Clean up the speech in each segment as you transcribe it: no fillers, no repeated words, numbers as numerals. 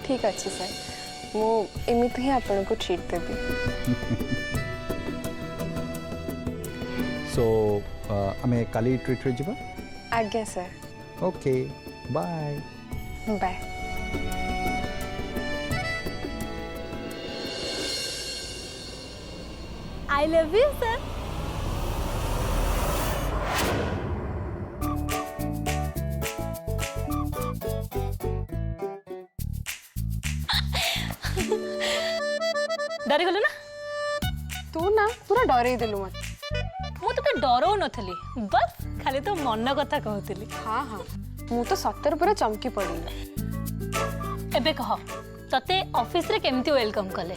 ठीक अच्छे सर मु एमती ही आपन को ट्रीट देबी सो आमे काली ट्रीट रे जीवा आज्ञा sir okay bye bye I love you sir डरी गलु ना तू ना पूरा डरे देलु मत मु तो डरौ नथली बस खाली तो मन कथा कहतली हाँ हाँ मु तो सत्तर पूरा चमकी पड़ी एबे कह तते ऑफिस रे केमती वेलकम कले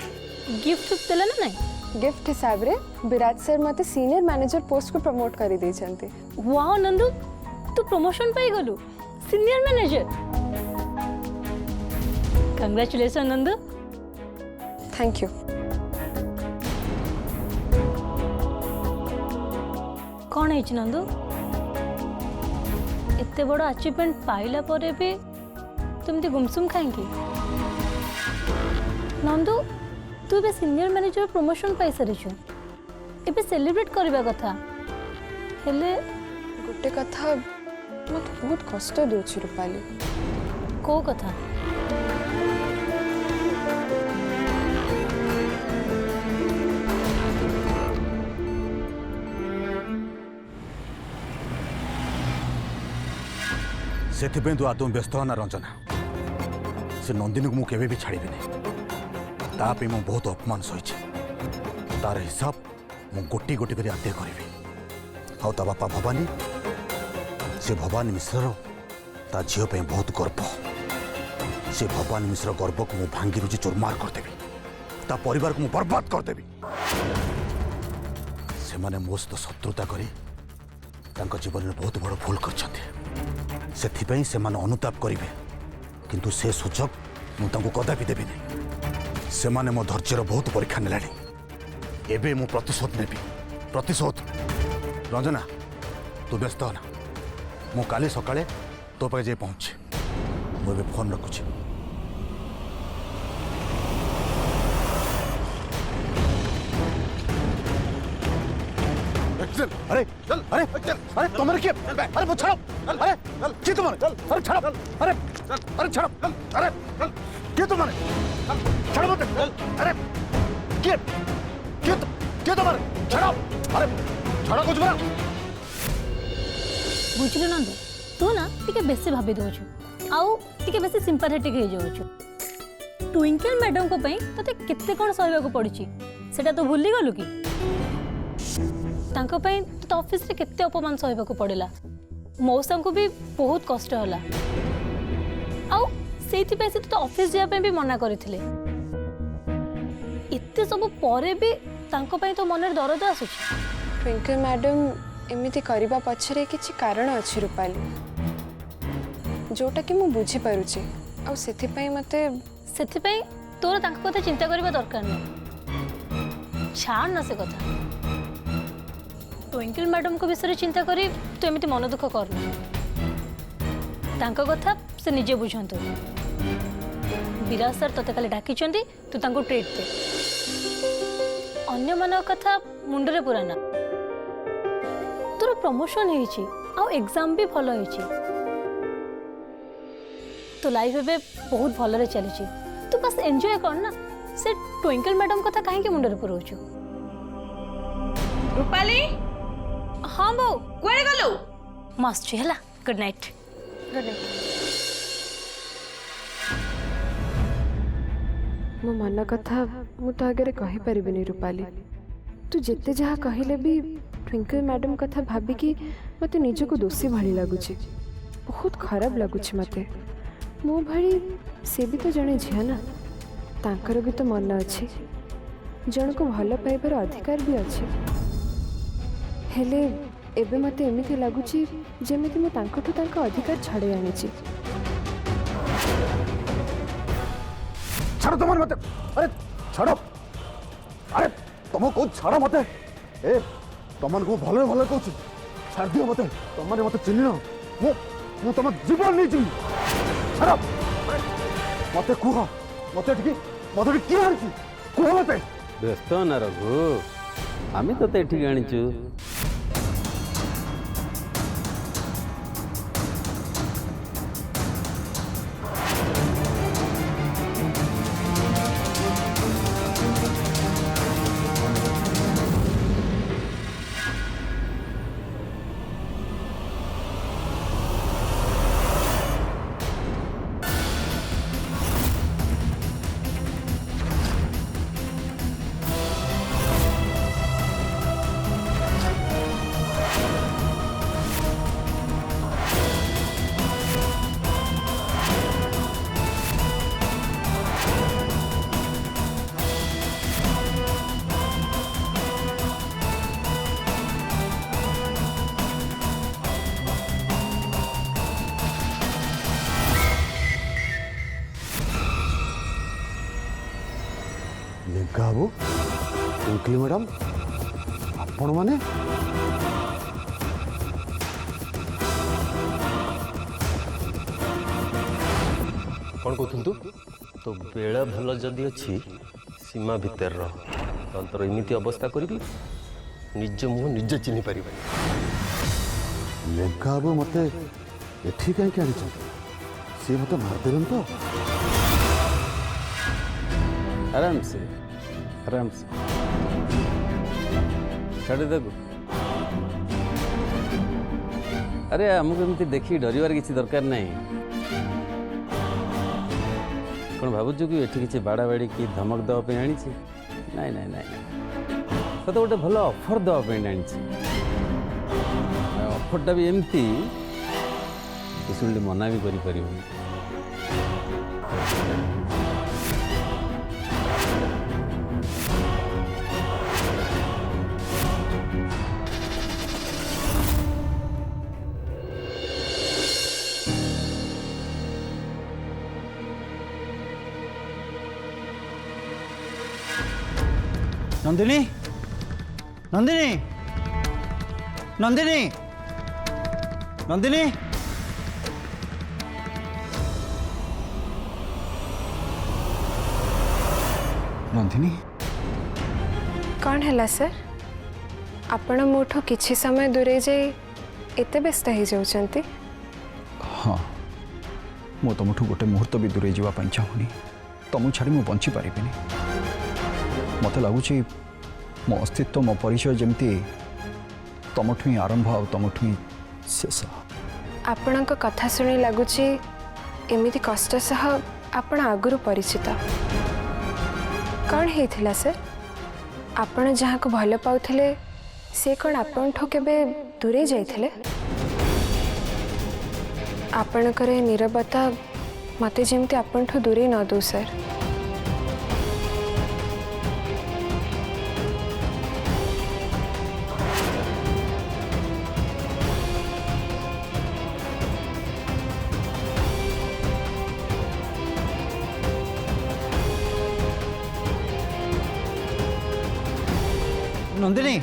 गिफ्ट देला ना नहीं गिफ्ट हिसाब रे विराज सर मते सीनियर मैनेजर पोस्ट को प्रमोट करी दे छंती वाओ नंदू तू प्रमोशन पाई गलु senior manager congratulation Nandu thank you कौन है नंदू इतने बड़ अचीवमेंट पाइला परे भी तुमती गुमसुम कहीं नंदू तू बे सीनियर मैनेजर प्रमोशन पाई सारी एबे सेलिब्रेट करबा कथा हेले गोटे कथा मत बहुत कष्ट दोछि रूपाली को कथा से तू आदम व्यस्त होना रंजना से नंदिनी को मुझे भी छाड़ी तापे मु बहुत अपमान सही तार हिसाब मु गोटी गोटी कर आदय करी आउ ता बापा भवानी से भवानी मिश्र ता झील पे बहुत गर्व से भवानी मिश्र गर्व को मु भांगी रुचि चोरमार करदेवी ता परिवार को मु बर्बाद करदेवी से माने मो सहित शत्रुता करी तांको जीवन में बहुत बड़ भूल कर से अनुताप करेंगे किंतु से सुजोग मुझे कदापि देवी नहीं से माने मो धैर्यर बहुत परीक्षा नेला एबे मु प्रतिशोध नेबी प्रतिशोध रंजना तू व्यस्त होना मु काली सकाळे तो पाखे जाए पहुँचे मुझे फोन रखुची अरे चल अरे चल अरे तुम्हारे क्या अरे वो छड़ो अरे चल क्या तुम्हारे चल अरे छड़ो अरे अरे छड़ो अरे चल क्या तुम्हारे छड़ो मत अरे क्या क्या क्या तुम्हारे छड़ो अरे छड़ो कुछ बना बुझिल नंदू तू ना टिके बेसी भाभी दोछु आउ टिके बेसी सिंपैथेटिक हे जाउछु ट्विंकल मैडम को पई तते केते कोन सहबा को पड़िची सेटा तो भूली गलु की तांको पई तो ऑफिस रे केते अपमान सहबा को पड़िला मौसा को भी बहुत कष्ट होला आउ सेति पैसे तो ऑफिस जा पे भी मना करथिले इत्ते सब परे भी तांको पई तो मन रे दर्द आसुची ट्विंकल मैडम एमिति करबा पछरे किछि कारण अछि रूपाली जोटा कि मु बुझी पारुची आ सेति पई मते सेति पई तोर तांको कथा चिंता करबा दरकार नै छाड़ ना से कथा ट्विंकल मैडम को विषय चिंता करी तू एमती मन दुख करना तांको कथा से निजे बुझंतु विराज सर तते खाली डाकी तू तांको ट्रीट दे अन्य मन कथा मुंडरे पुराना तोर प्रमोशन होईची आ एग्जाम भी भलो होईची तो लाइफ एबे बहुत भलरे चलीची तू बस एंजॉय कर ना से ट्विंकल मैडम कथा काहे के मुंडरे पुरोचु रूपाली हाँ बो कुआडे गलो मस्त है गुड नाइट गुड नाइट मो मन कथा मु तो आगे कहि परिबिनी रूपाली तू जिते जहाँ कहले भी ट्विंकल मैडम कथा भाभी कि मते निज को दोषी भाली लगुची बहुत खराब लगुची मते मो भाई से भी तो जने झिया ना तांकर भी तो मन अच्छी जन को भल पाइबार अधिकार भी अच्छी हेले एबे मते एमिति लागुची जेमिति मो तांकठु तांका अधिकार छाड़े आनिची छाड़ो तुम मत अरे छाड़ो अरे तुम को छाड़ो मत ए तुम को भले भले कहूँ छाड़ दियो मत तुम मत चिन्ह मु तुम जीवन नहीं जी छाड़ो मत कह मत किए आनी कह मत व्यस्त ना रघु आम तो ये आनीचु लेंका बाबू ट्विंकल मैडम आपण मैंने कौन कहतु तो बेला भल जदि अच्छी सीमा भितर रह तंतर एमती अवस्था करी निज मुह निज चिन्ह पार लेंका बाबू मत एठी कहीं आनी सी मत मारदेन तो आराम से छाड़ देबू अरे आमको एमती देखी डरवार किसी दरकार नहीं कौन भावुचु कि एठी किसी बाड़ा बाड़ी की धमक देवाई आनी नाई नाई नाई तो गोटे भल ऑफर देवाई आनी ऑफरटा भी एमती शुणी मना भी करी नंदिनी नंदिनी नंदिनी नंदिनी नंदिनी कौन है सर आपण मोठो किछि समय दूरे जाई एते व्यस्त हो जाउचंती हाँ मु तुमठू गोटे मुहूर्त भी दूरे जावाई चाहूनी तुम छाड़ी मु बंची पारिबिनी मत लगुच मो अस्तित्व मो परिचय जमती तुमठू ही आरंभ आ तुमठू ही शेष आपण कथा शुणी लगुच एमिति कष्ट सह आपण आगुरु परिचित कौन होता सर आपण जहाँ को भल पाउथिले से कौन आपण ठो केबे दूरे जाइथिले आपणकर नीरवता मते जेमती आपण ठो दूरे न दो सर नंदिनी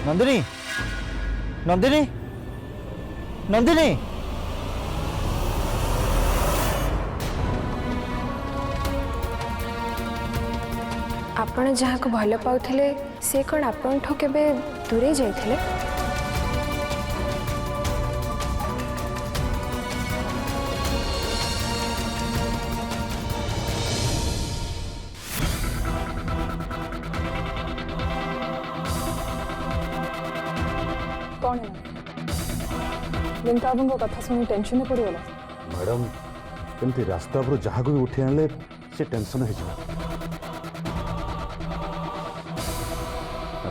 नंदिनी नंदिनी नंदिनी आपण जहाँ को भल पाउथिले से कौन आपण ठो केबे दूरे जाइथिले कौन है लिंका बाबू को कथा सुनी टेंशन में पड़गला मैडम कमती रास्ता पर जहाँ को भी उठी आने से टेंशन हो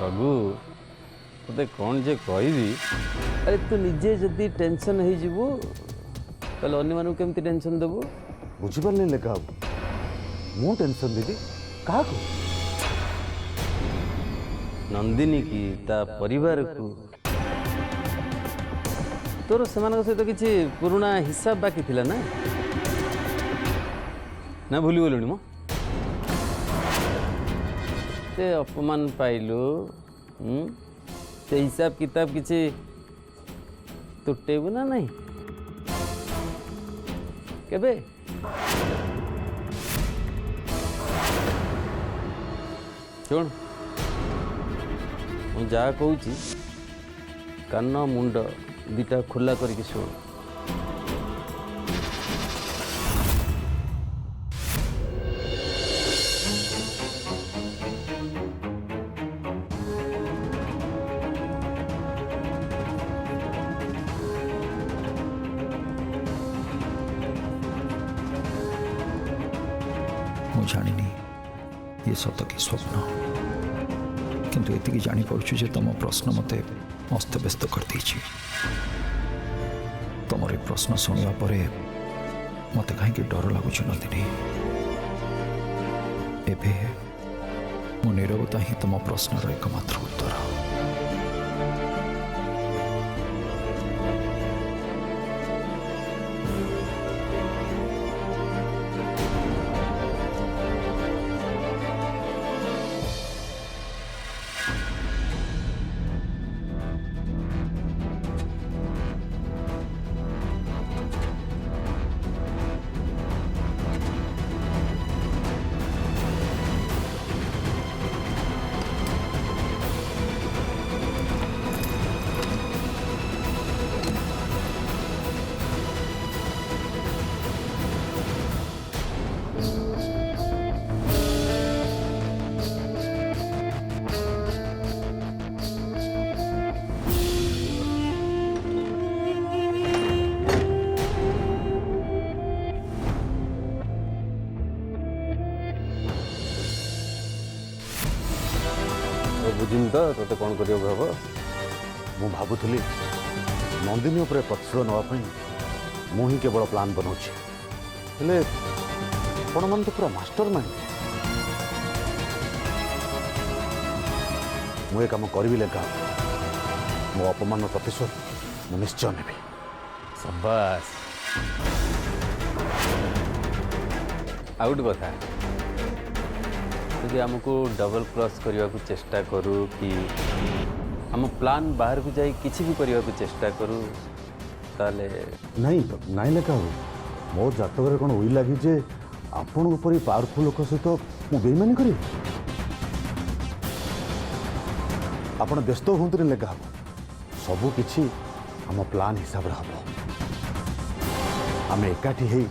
रघु ते कौन जे कहबी अरे तू निजे जदि टेंशन हो जीवु ताले अन्य मानू केमती टेंशन देबू बुझीपार नहीं लेखा मु टेंशन देवी क्या नंदिनी की ता परिवार को तोर से सहित किसी पुराना हिसाब बाकी थिला ना भूली गलुनी मो ते अपमान पाइलु ते हिसाब किताब किसी तुटेबु ना नहीं କେବେ ଶୁଣ ମୁଁ ଯାହା କହୁଛି କାନ ମୁଣ୍ଡ ଦୁଇଟା ଖୋଲା କରିକି ଶୁଣ। ମୁଁ ଜାଣିନି ये सत कि स्वप्न किंतु एतिकी जानीपी जे तुम प्रश्न मत अस्तव्यस्त कर तुम ये प्रश्न शुणा मत कहीं डर लगुच नंदिनी एबे मो नीरवता ही तुम प्रश्नर एकमात्र उत्तर। बुझिनी तो तोते कौन कर हम ମୁଁ ଭାବୁଥିଲି ନନ୍ଦିନୀ ଉପରେ ପ୍ରତିଶୋଧ ନେବା ପାଇଁ ମୁଁ ହିଁ କେବଳ ପ୍ଲାନ୍ ବନାଉଛି, ହେଲେ ଆପଣମାନେ ତ ପୁରା ମାଷ୍ଟର ମାଇଣ୍ଡ। ମୁଁ ଏ କାମ କରିବି ଲେଖା ମୋ ଅପମାନର ପ୍ରତିଶୋଧ ମୁଁ ନିଶ୍ଚୟ ନେବି। शाबाश आ गोटे कथा यदि आमको डबल क्रॉस करने को चेष्टा करूँ कि आम प्लान बाहर को जाई किसी भी करने को चेष्टा करूँ ताले ନାଇଁ ନାଇଁ ଲେଖା ହବ ମୋ ଜାତକରେ କ'ଣ ଉଇ ଲାଗି ଯେ ଆପଣଙ୍କ ପରି ପାୱାରଫୁଲ୍ ଲୋକ ସହିତ ମୁଁ ବେଇମାନି କରିବି। ଆପଣ ବ୍ୟସ୍ତ ହୁଅନ୍ତୁନି ଲେଖା ହବ ସବୁ କିଛି ଆମ ପ୍ଲାନ୍ ହିସାବରେ ହବ। ଆମେ ଏକାଠି ହେଇ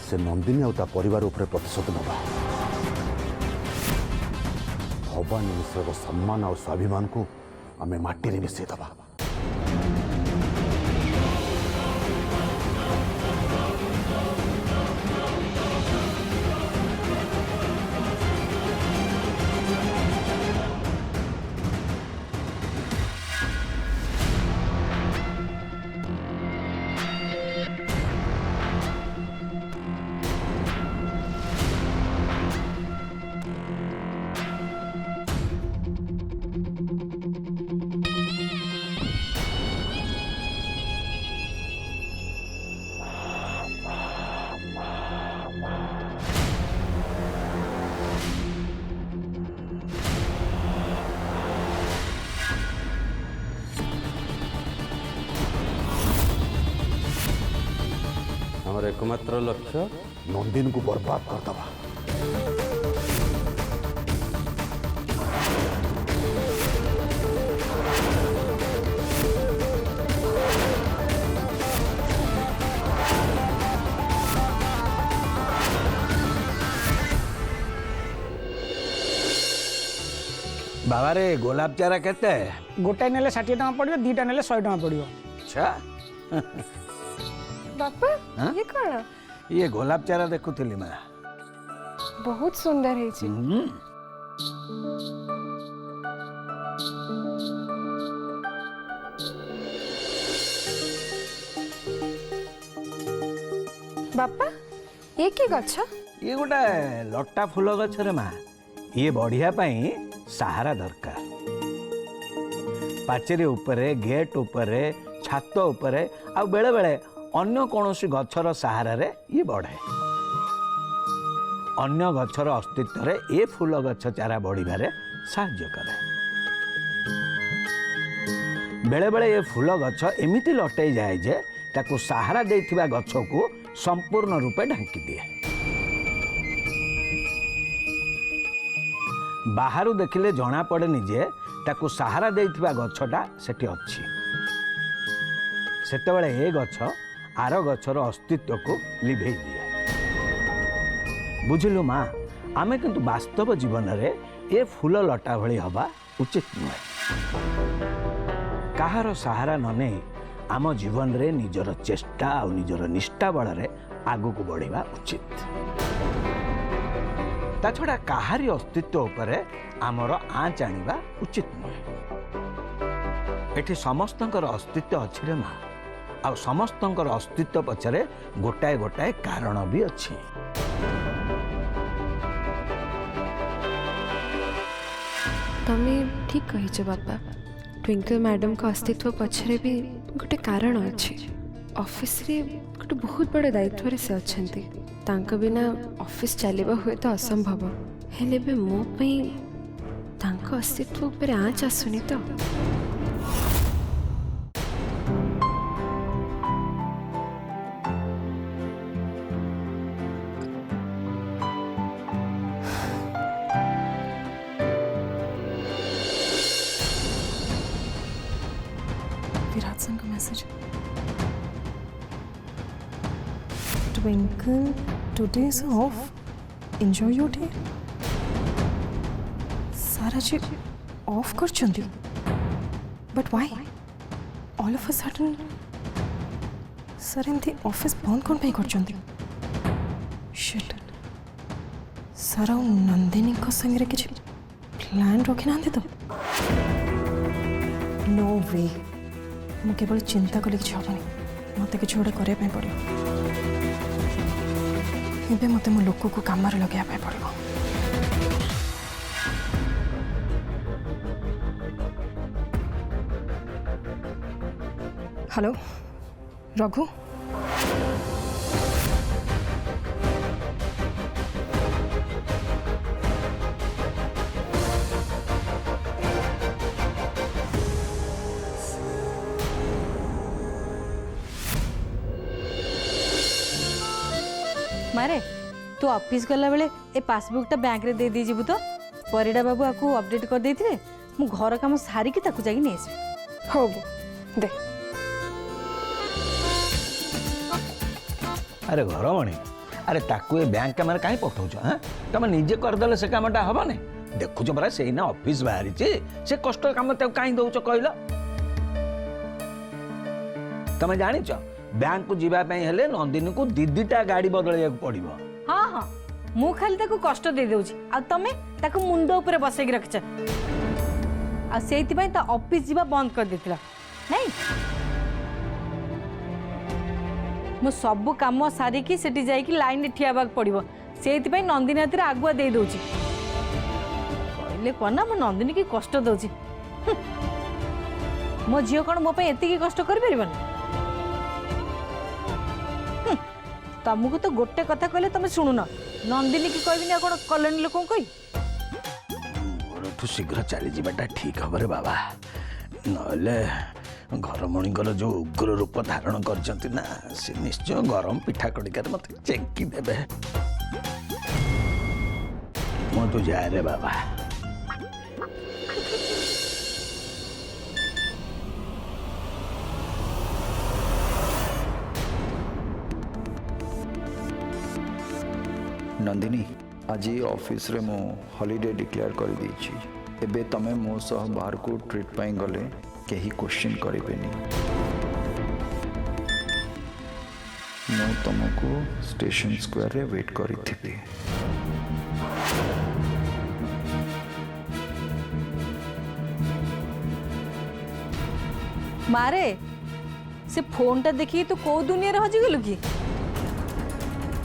ସେ ନନ୍ଦିନୀ ଆଉ ତା ପରିବାର ଉପରେ ପ୍ରତିଶୋଧ ନେବା। ଭବାନୀ ମିଶ୍ରର ସମ୍ମାନ ଆଉ ସ୍ୱାଭିମାନକୁ ଆମେ ମାଟିରେ ମିଶାଇ ଦେବା। हमर एकमात्र लक्ष्य नंदिनी को बर्बाद कर दवा। बाबा रे गोलाप चारा केते गोटाए नेले 60 टका पड़ियो दीटा नेले 100 टका पड़ियो। अच्छा बापा हाँ? ये कौन ये गोलाप चारा देखुली मैं बहुत सुंदर है जी। बापा ये की गछ ये गोटे लटा फूल गछरे माँ ये बढ़िया पाई सहारा दरकार पाचेरी उपरे गेट उपरे छात उपरे आ बेले बेले अन्य कौनसी गछर सहारा रे ये बढ़े अन्य गछर अस्तित्व रे ये फूल गछ चारा बढ़िबारे साहाय्य करे बेले बेले ये फूल गछ एमिति लटई जाए जे ताकू सहारा देथिबा गछ को संपूर्ण रूपे ढांकी दिए। बाहर देखिले जना पड़ेनि जे ताकू सहारा देइथिबा गछटा सेठी अछि। सेतेबेले ए गछ आर गछर अस्तित्व को लिभेई दिए। बुझिलु माँ, आमे किंतु वास्तव जीवन रे ए फूल लटा भली हवा उचित नुहे। कहार सहारा न नहीं आम जीवन रे निजर चेष्टा और निजर निष्ठा बल रे आगु को बढ़िबा उचित। ता छड़ा काहारी अस्तित्व उपरे आमर आँच आनिबा उचित नुहे। एठी समस्तंकर अस्तित्व अछि रे माँ, आ समस्तंकर अस्तित्व पछरे गोटाए गोटाए कारण भी अछि। तमे ठीक कहिଛ बापा। ट्विंकल मैडम का अस्तित्व पछरे भी गोटे कारण अछि। ऑफिस रे गोटे बहुत बड़ दायित्व रे से अछंती। तांका बिना ऑफिस चलेबा हुए तो असंभव। हेले बे मो पई तांका अस्तित्व ऊपर आँच आसुनी तो। विराट सिंह का message. Twinkle, today is off. Enjoy your day. सारा जी ऑफ कर चुंदी। But why? All of a sudden, sir एमती ऑफिस बंद कौन पे कर चुंदी? Shit. सर और नंदिनी को संगरे किछ प्लान रखी ना दे तो? No way. मु केवल चिंता कले किछ हबनी। मते किछ गोटे करे पड़ो। एबे मते मो लोक को काम लगे पड़ो। हेलो रघु, मारे तू ऑफिस गला बेले ए पासबुकटा बैंक रे दे दी जीबु तो परिडा बाबू आकु अपडेट कर देथिबे। मु घर काम सारी की ताकू जाई नेस। हो दे। अरे घरमणी, अरे ताकू ए बैंक काम कहीं पठाऊच? हाँ, तुम निजे करदेले से कामटा हबने। देखुच परा से ना ऑफिस बाहरी से कष्ट काम कहीं दौच कहल? तुम जानिच बैंक को जीवाई हेले नंदिनी को दीदीटा गाड़ी बदल पड़ो। हाँ हाँ, मु खाली ताकू कष्ट दे देउची आ तमे ताकू मुंडो ऊपर बसै के रखछ। आ सेति पई ता ऑफिस जीवा बंद कर देतिला नहीं। मु सब काम सारी की सेठी जाई की लाइन रे ठियाबा पड़िबो। सेति पई नंदिनी हाथ रे आगुआ दे दोची। कहले कोना मु नंदिनी की कष्ट दोची। मो झियो कोन मो पे एति की कष्ट कर परिबन? तुमको तो गोटे कथा कहले तुम शुणुन। नंदिनी की कहबिनी कौन कल्याणी लोक कही मोरठू शीघ्र चली जाटा ठीक हम रे बाबा। नहले घरमणीकर जो उग्र रूप धारण करछंती ना, से निश्चय गरम पिठा कड़िकार मत चेंकी देबे। मो तो जाए रे बाबा। नंदिनी, आज ऑफिस रे मो हॉलिडे डिक्लेयर कर दीची। एबे तमे मो सह बाहर को ट्रिट पाई गले केही क्वेश्चन करिबेनी। मो तुमको स्टेशन स्क्वायर रे वेट करी थिबी। मारे से फोन टा देखी तू को दुनिया रे हजी गेलु की?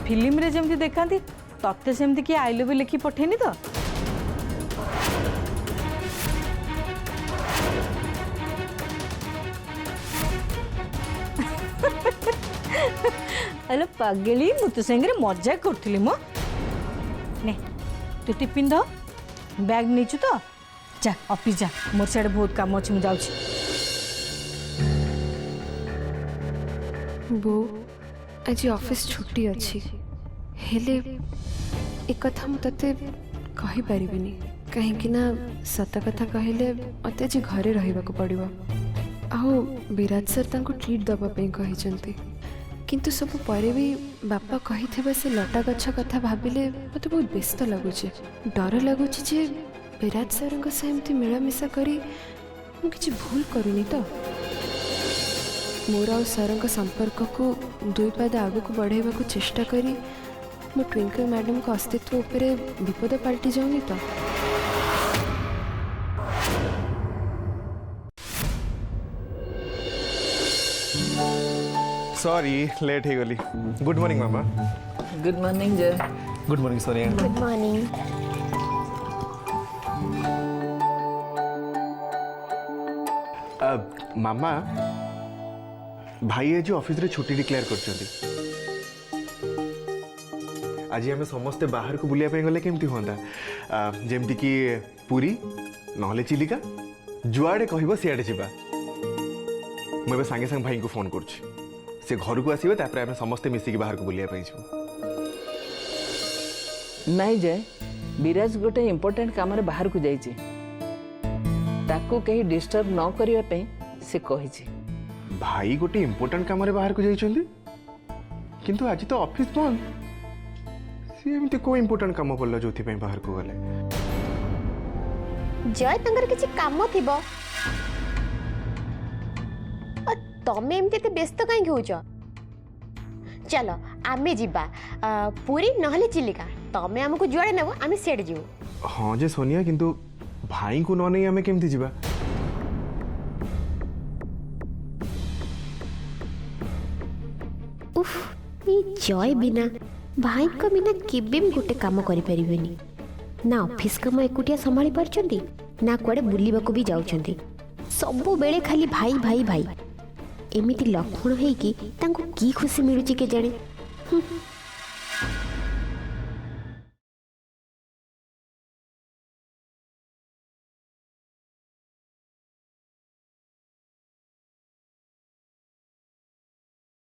फिल्म रे जेमती देखांती तत्ते सेमती कि आई लव यू लिखी पठेनी तो? अरे पागली, मु तो संगे मजाक करथली मो। ने तू टिफिन दो, बैग नीचु तो जा ऑफिस जा। मोर साइड बहुत काम अछि, मु जाउछि। बो आज ऑफिस छुट्टी अच्छी हेले एक कथा मु तते कहि परिबिनी कहीं ना सत कथा कहले मते आज घरे रहिबाको पड़िबो आउ विराट सर तांको ट्रीट दबा पे कहिसंती किंतु सब परे भी बापा कहिथिबा से लटा गछ कथा भाबिले मते बहुत व्यस्त लागुचे डर लागुचे जे विराट सर से एमती मिलामिशा करी मु किछि भूल करूनी तो मोर आ सर संपर्क को दुई पाद आगक बढ़ाइबा चेष्टा करी मु ट्विंकल मैडम को अस्तित्व उपरे विपद पलटि जाऊनी तो सॉरी लेट हो गली गुड मॉर्निंग मामा good morning Jay good morning Sonia good morning. मामा भाई आज ऑफिस रे छुट्टी डिक्लेयर करछंती आज आम समस्ते बाहर को बुलिया गले केमती हाँ जमती कि पुरी नहले चिलिका जुआड़े कह सियाड़े जावा मुझे सांगे सांगे भाई को फोन कर से घर को आसवे आम समस्ते मिसिकी बाहर को बुलिया नहीं जय विराज गोटे इम्पोर्टेंट काम रे बाहर को जाइए ताकू कहीं डिस्टर्ब न करिया पे से कहिछि भाई गोटे इम्पोर्टेंट काम रे बाहर को जाइछंती किंतु आज तो ऑफिस बंद सी एमती को इम्पोर्टेंट काम पड़ला जोथि पे बाहर को गले जय तंगर किछि काम थिबो तमे एमते व्यस्त काई होउछ चलो आमे जिबा पूरी नहले चिलिका तमे हमको जुआड़े नेबो आमे सेड जिवो हाँ जे सोनिया किंतु भाई को न नहीं आमे केमती जिबा उफ ये जय बिना भाई को बिना केबे भी गोटे काम करि परिबेनी ना ऑफिस काम एकुटिया संभाली पारछंती ना कुआडे बुलीबाको भी जाउछंती सबु बेले खाली भाई भाई भाई एमिति लक्षण है कि तांको की खुशी मिलुची के जाने